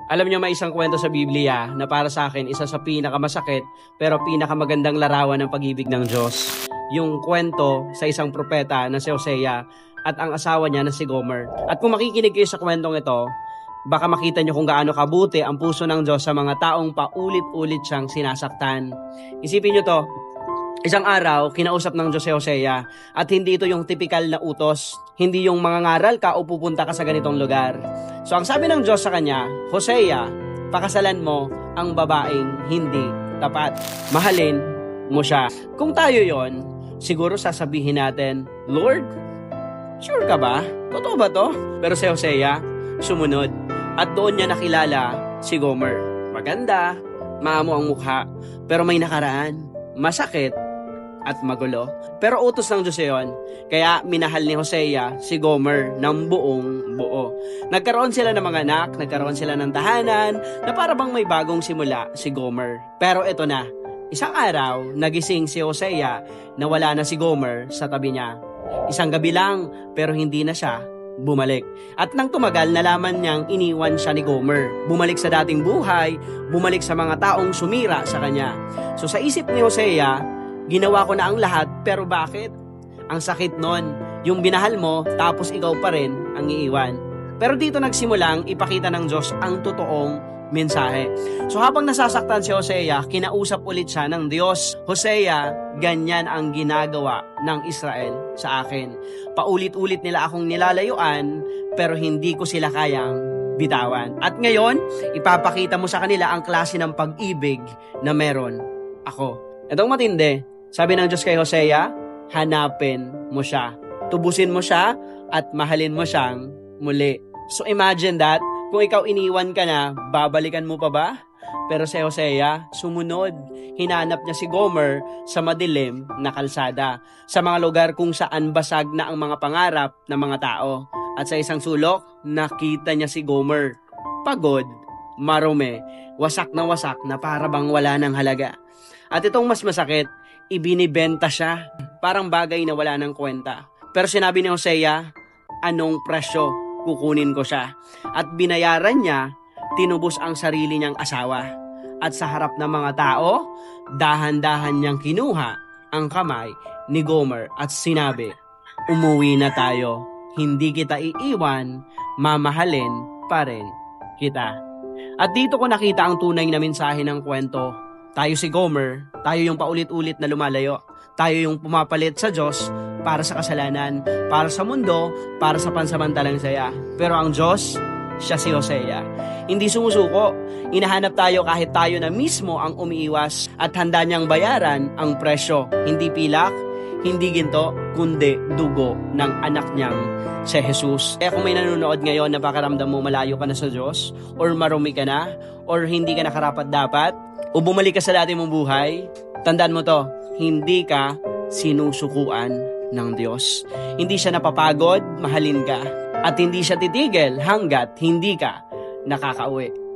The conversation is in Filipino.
Alam niyo, may isang kwento sa Biblia na para sa akin isa sa pinakamasakit pero pinakamagandang larawan ng pag-ibig ng Diyos. Yung kwento sa isang propeta na si Hosea at ang asawa niya na si Gomer. At kung makikinig kayo sa kwentong ito, baka makita niyo kung gaano kabuti ang puso ng Diyos sa mga taong paulit-ulit siyang sinasaktan. Isipin niyo to, isang araw, kinausap ng Diyos si Hosea at hindi ito yung typical na utos. Hindi yung mangangaral ka o pupunta ka sa ganitong lugar. So ang sabi ng Diyos sa kanya, Hosea, pakasalan mo ang babaeng hindi tapat. Mahalin mo siya. Kung tayo yon, siguro sasabihin natin, Lord, sure ka ba? Totoo ba to? Pero si Hosea, sumunod. At doon niya nakilala si Gomer. Maganda, maamo ang mukha, pero may nakaraan. Masakit at magulo. Pero utos ng Diyos yun. Kaya minahal ni Hosea si Gomer ng buong buo. Nagkaroon sila ng mga anak, nagkaroon sila ng tahanan, na para bang may bagong simula si Gomer. Pero ito na, isang araw, nagising si Hosea na wala na si Gomer sa tabi niya. Isang gabi lang, pero hindi na siya bumalik. At nang tumagal, nalaman niyang iniwan siya ni Gomer. Bumalik sa dating buhay, bumalik sa mga taong sumira sa kanya. So sa isip ni Hosea, ginawa ko na ang lahat, pero bakit? Ang sakit nun, yung binahal mo, tapos ikaw pa rin ang iiwan. Pero dito nagsimulang ipakita ng Diyos ang totoong mensahe. So habang nasasaktan si Hosea, kinausap ulit siya ng Diyos. Hosea, ganyan ang ginagawa ng Israel sa akin. Paulit-ulit nila akong nilalayuan, pero hindi ko sila kayang bitawan. At ngayon, ipapakita mo sa kanila ang klase ng pag-ibig na meron ako. Itong matindi, sabi ng Diyos kay Hosea, hanapin mo siya. Tubusin mo siya at mahalin mo siyang muli. So imagine that, kung ikaw iniwan ka na, babalikan mo pa ba? Pero si Hosea, sumunod. Hinanap niya si Gomer sa madilim na kalsada, sa mga lugar kung saan basag na ang mga pangarap ng mga tao. At sa isang sulok, nakita niya si Gomer. Pagod, marumi, wasak na para bang wala ng halaga. At itong mas masakit, ibinibenta siya. Parang bagay na wala ng kwenta. Pero sinabi ni Hosea, anong presyo kukunin ko siya? At binayaran niya, tinubos ang sarili niyang asawa. At sa harap ng mga tao, dahan-dahan niyang kinuha ang kamay ni Gomer at sinabi, umuwi na tayo. Hindi kita iiwan, mamahalin pa rin kita. At dito ko nakita ang tunay na mensahe ng kwento. Tayo si Gomer, tayo yung paulit-ulit na lumalayo. Tayo yung pumapalit sa Diyos para sa kasalanan, para sa mundo, para sa pansamantalang saya. Pero ang Diyos, siya si Hosea. Hindi sumusuko. Inahanap tayo kahit tayo na mismo ang umiiwas at handa niyang bayaran ang presyo. Hindi pilak, hindi ginto, kundi dugo ng anak niyang si Jesus. Kaya kung may nanonood ngayon na pakaramdam mo malayo ka na sa Diyos, or marumi ka na, or hindi ka nakarapat-dapat, o bumalik ka sa dati mong buhay, tandaan mo to, hindi ka sinusukuan ng Diyos. Hindi siya napapagod, mahalin ka. At hindi siya titigil hanggat hindi ka nakakauwi.